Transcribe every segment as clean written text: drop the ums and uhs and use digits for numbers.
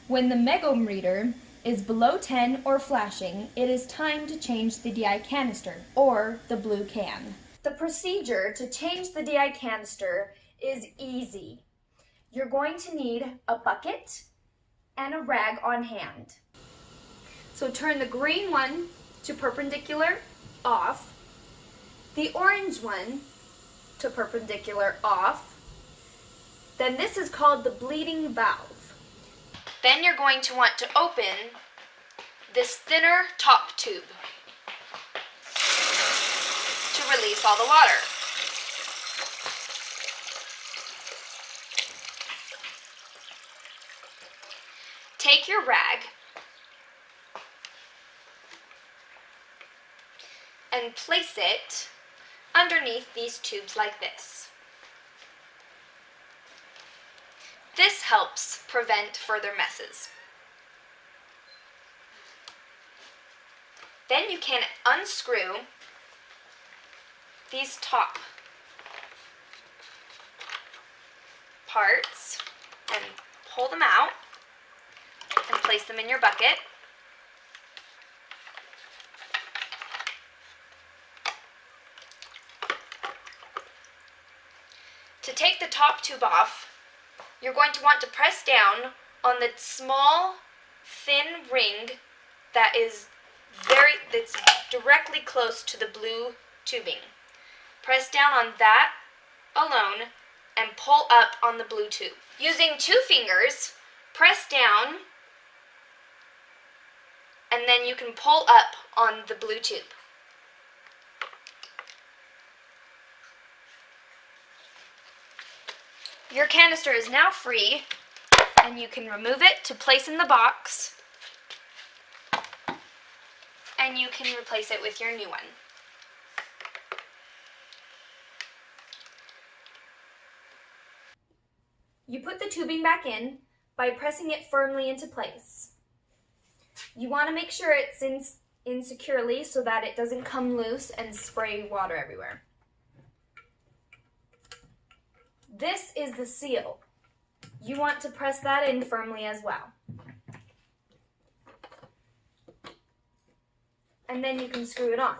When the megohm reader is below 10 or flashing, it is time to change the DI canister, or the blue can. The procedure to change the DI canister is easy. You're going to need a bucket and a rag on hand. So turn the green one to perpendicular off, the orange one to perpendicular off. Then this is called the bleeding valve. Then you're going to want to open this thinner top tube to release all the water. Take your rag and place it underneath these tubes like this. This helps prevent further messes. Then you can unscrew these top parts and pull them out and place them in your bucket. To take the top tube off, you're going to want to press down on the small, thin ring that's directly close to the blue tubing. Press down on that alone and pull up on the blue tube. Using 2 fingers, press down and then you can pull up on the blue tube. Your canister is now free, and you can remove it to place in the box, and you can replace it with your new one. You put the tubing back in by pressing it firmly into place. You want to make sure it's in securely so that it doesn't come loose and spray water everywhere. This is the seal. You want to press that in firmly as well. And then you can screw it on.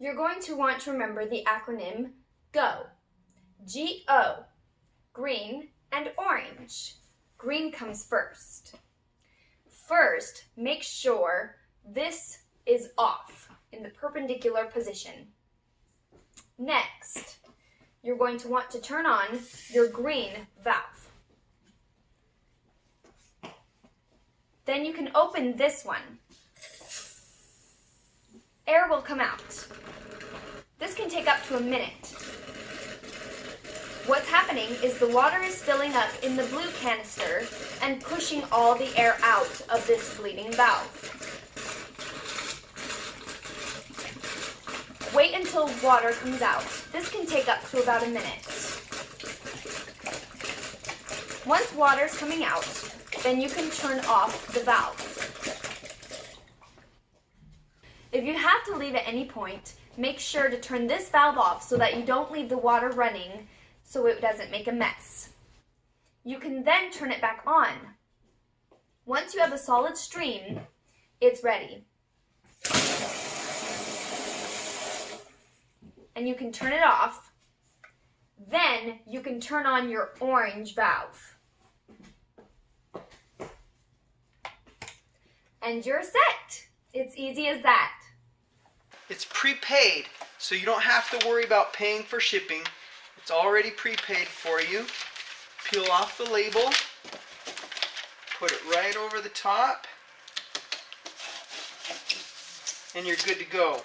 You're going to want to remember the acronym GO. G-O. Green and orange. Green comes first. First, make sure this is off in the perpendicular position. Next, you're going to want to turn on your green valve. Then you can open this one. Air will come out. This can take up to a minute. What's happening is the water is filling up in the blue canister and pushing all the air out of this bleeding valve. Wait until water comes out. This can take up to about a minute. Once water's coming out, then you can turn off the valve. If you have to leave at any point, make sure to turn this valve off so that you don't leave the water running so it doesn't make a mess. You can then turn it back on. Once you have a solid stream, it's ready. And you can turn it off. Then you can turn on your orange valve. And you're set. It's easy as that. It's prepaid, so you don't have to worry about paying for shipping. It's already prepaid for you. Peel off the label, put it right over the top, and you're good to go.